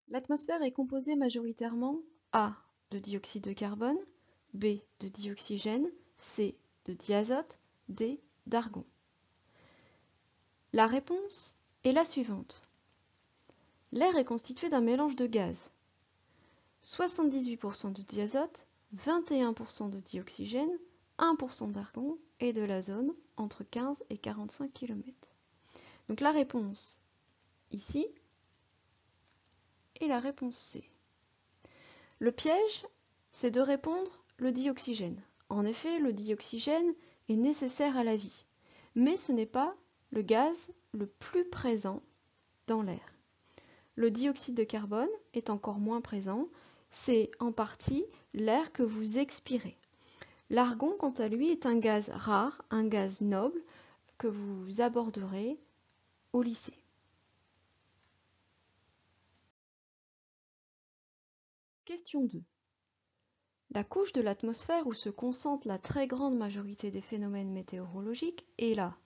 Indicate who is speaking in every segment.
Speaker 1: L'atmosphère est composée majoritairement A de dioxyde de carbone, B de dioxygène, C de diazote, D d'argon. La réponse est la suivante. L'air est constitué d'un mélange de gaz. 78% de diazote, 21% de dioxygène, 1% d'argon et de l'azote entre 15 et 45 km. Donc la réponse ici est la réponse C. Le piège, c'est de répondre le dioxygène. En effet, le dioxygène est nécessaire à la vie, mais ce n'est pas le gaz le plus présent dans l'air. Le dioxyde de carbone est encore moins présent, c'est en partie l'air que vous expirez. L'argon, quant à lui, est un gaz rare, un gaz noble que vous aborderez au lycée. Question 2. La couche de l'atmosphère où se concentre la très grande majorité des phénomènes météorologiques est la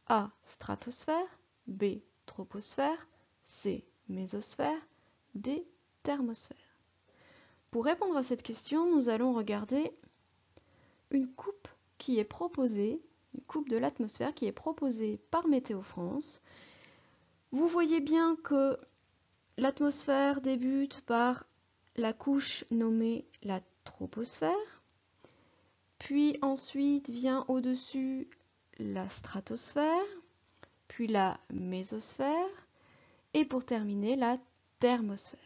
Speaker 1: A. Stratosphère, B. Troposphère, C. Mésosphère, D. Thermosphère. Pour répondre à cette question, nous allons regarder une coupe qui est proposée, une coupe de l'atmosphère qui est proposée par Météo France. Vous voyez bien que l'atmosphère débute par la couche nommée la troposphère, puis ensuite vient au-dessus la stratosphère, puis la mésosphère, et pour terminer la thermosphère.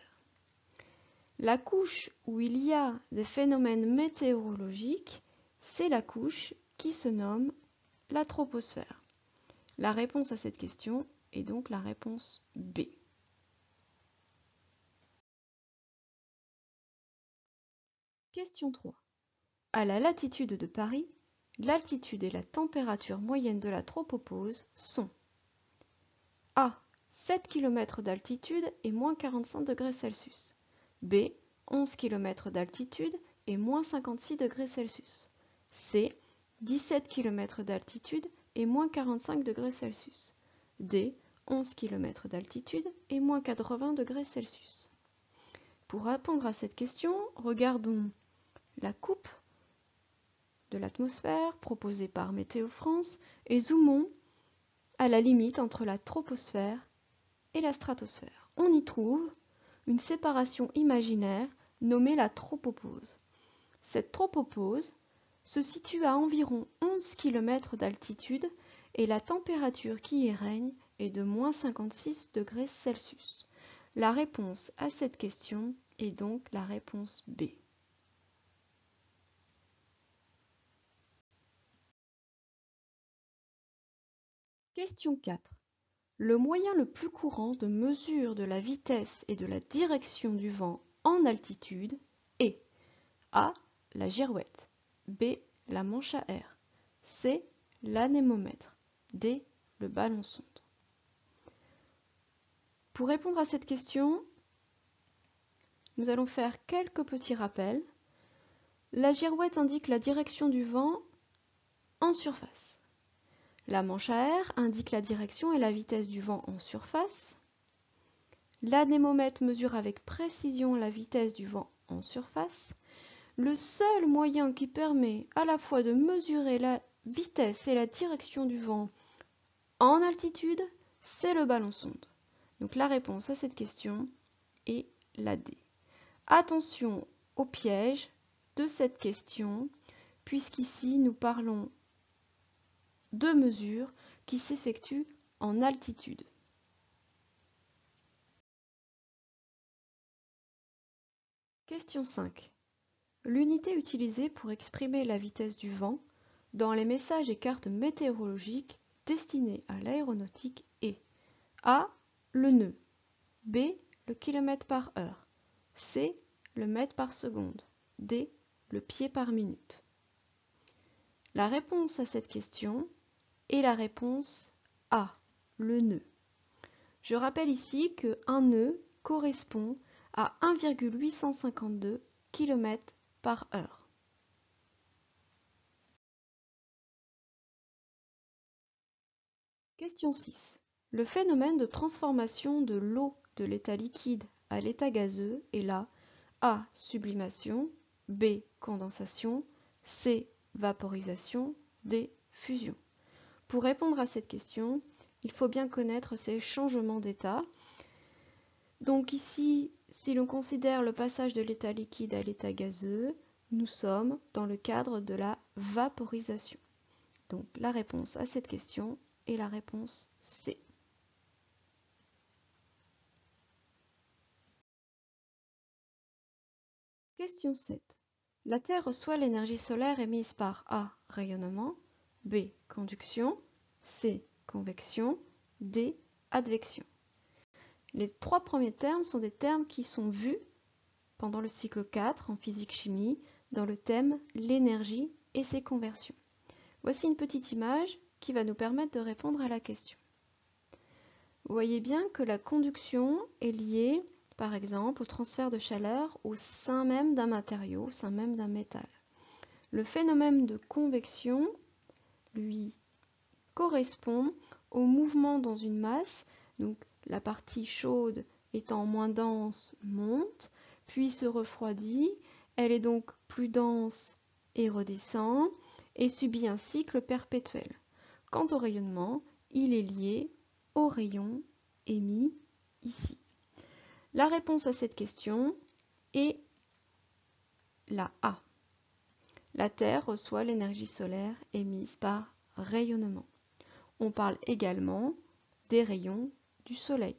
Speaker 1: La couche où il y a des phénomènes météorologiques, c'est la couche qui se nomme la troposphère. La réponse à cette question est donc la réponse B. Question 3. À la latitude de Paris, l'altitude et la température moyenne de la tropopause sont A. 7 km d'altitude et moins 45 degrés Celsius. B. 11 km d'altitude et moins 56 degrés Celsius. C. 17 km d'altitude et moins 45 degrés Celsius. D. 11 km d'altitude et moins 80 degrés Celsius. Pour répondre à cette question, regardons la coupe de l'atmosphère proposée par Météo France et zoomons à la limite entre la troposphère et la stratosphère. On y trouve une séparation imaginaire nommée la tropopause. Cette tropopause se situe à environ 11 km d'altitude et la température qui y règne est de moins 56 degrés Celsius. La réponse à cette question est donc la réponse B. Question 4. Le moyen le plus courant de mesure de la vitesse et de la direction du vent en altitude est A. La girouette, B. La manche à air, C. L'anémomètre, D. Le ballon sonde. Pour répondre à cette question, nous allons faire quelques petits rappels. La girouette indique la direction du vent en surface. La manche à air indique la direction et la vitesse du vent en surface. L'anémomètre mesure avec précision la vitesse du vent en surface. Le seul moyen qui permet à la fois de mesurer la vitesse et la direction du vent en altitude, c'est le ballon sonde. Donc la réponse à cette question est la D. Attention au piège de cette question, puisqu'ici nous parlons de mesures qui s'effectuent en altitude. Question 5. L'unité utilisée pour exprimer la vitesse du vent dans les messages et cartes météorologiques destinés à l'aéronautique est A. Le nœud, B. Le kilomètre par heure, C. Le mètre par seconde, D. Le pied par minute. La réponse à cette question est la réponse A. Le nœud. Je rappelle ici qu'un nœud correspond à 1,852 km par heure. Question 6. Le phénomène de transformation de l'eau de l'état liquide à l'état gazeux et la A. Sublimation, B. Condensation, C. Vaporisation, D. Fusion. Pour répondre à cette question, il faut bien connaître ces changements d'état. Donc ici, si l'on considère le passage de l'état liquide à l'état gazeux, nous sommes dans le cadre de la vaporisation. Donc la réponse à cette question est la réponse C. Question 7. La Terre reçoit l'énergie solaire émise par A. Rayonnement, B. Conduction, C. Convection, D. Advection. Les trois premiers termes sont des termes qui sont vus pendant le cycle 4 en physique-chimie dans le thème l'énergie et ses conversions. Voici une petite image qui va nous permettre de répondre à la question. Vous voyez bien que la conduction est liée, par exemple, au transfert de chaleur au sein même d'un matériau, au sein même d'un métal. Le phénomène de convection, lui, correspond au mouvement dans une masse, donc la partie chaude étant moins dense monte, puis se refroidit, elle est donc plus dense et redescend, et subit un cycle perpétuel. Quant au rayonnement, il est lié au rayon émis ici. La réponse à cette question est la A. La Terre reçoit l'énergie solaire émise par rayonnement. On parle également des rayons du Soleil.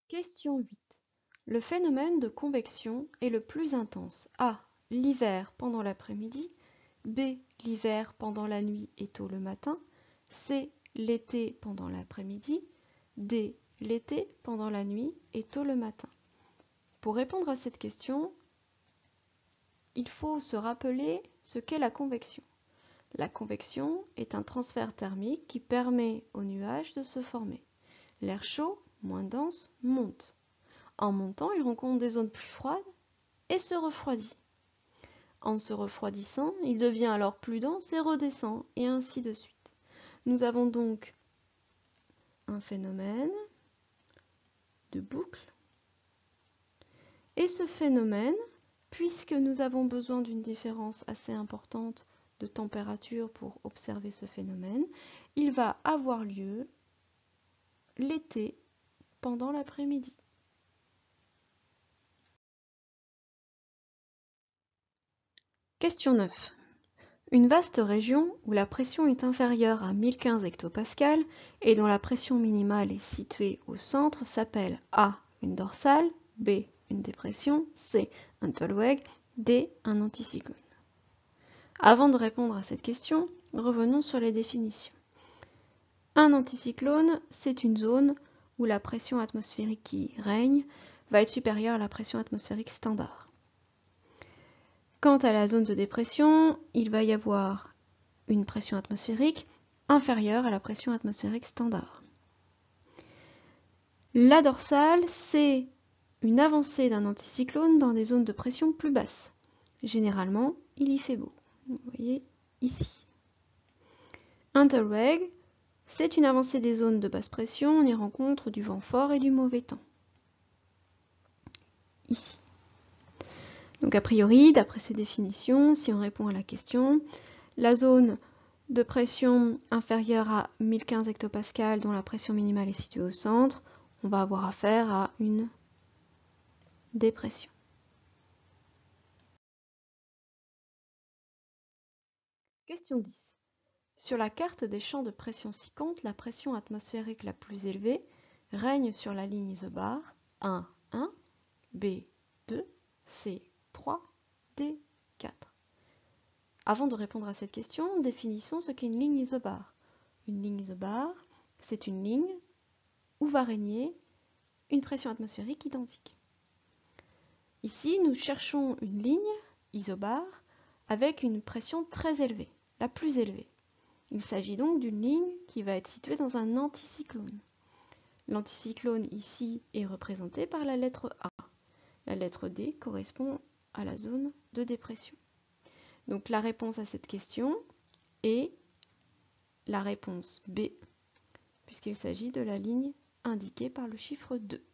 Speaker 1: Question 8. Le phénomène de convection est le plus intense. A. L'hiver pendant l'après-midi. B. L'hiver pendant la nuit et tôt le matin. C. L'été pendant l'après-midi. D. L'été pendant la nuit et tôt le matin. Pour répondre à cette question, il faut se rappeler ce qu'est la convection. La convection est un transfert thermique qui permet aux nuages de se former. L'air chaud, moins dense, monte. En montant, il rencontre des zones plus froides et se refroidit. En se refroidissant, il devient alors plus dense et redescend, et ainsi de suite. Nous avons donc un phénomène de boucle. Et ce phénomène, puisque nous avons besoin d'une différence assez importante de température pour observer ce phénomène, il va avoir lieu l'été pendant l'après-midi. Question 9. Une vaste région où la pression est inférieure à 1015 hectopascales et dont la pression minimale est située au centre s'appelle A. une dorsale, B. une dépression, C. un Thalweg, D. un anticyclone. Avant de répondre à cette question, revenons sur les définitions. Un anticyclone, c'est une zone où la pression atmosphérique qui règne va être supérieure à la pression atmosphérique standard. Quant à la zone de dépression, il va y avoir une pression atmosphérique inférieure à la pression atmosphérique standard. La dorsale, c'est une avancée d'un anticyclone dans des zones de pression plus basses. Généralement, il y fait beau. Vous voyez ici. Un Thalweg, c'est une avancée des zones de basse pression, on y rencontre du vent fort et du mauvais temps. Ici. Donc a priori, d'après ces définitions, si on répond à la question, la zone de pression inférieure à 1015 hectopascales dont la pression minimale est située au centre, on va avoir affaire à une dépression. Question 10. Sur la carte des champs de pression ci-compte, la pression atmosphérique la plus élevée règne sur la ligne isobare 1, 1, B, 2, C, 3, D, 4. Avant de répondre à cette question, définissons ce qu'est une ligne isobare. Une ligne isobare, c'est une ligne où va régner une pression atmosphérique identique. Ici, nous cherchons une ligne isobare avec une pression très élevée, la plus élevée. Il s'agit donc d'une ligne qui va être située dans un anticyclone. L'anticyclone ici est représenté par la lettre A. La lettre D correspond à la zone de dépression. Donc la réponse à cette question est la réponse B. puisqu'il s'agit de la ligne indiquée par le chiffre 2.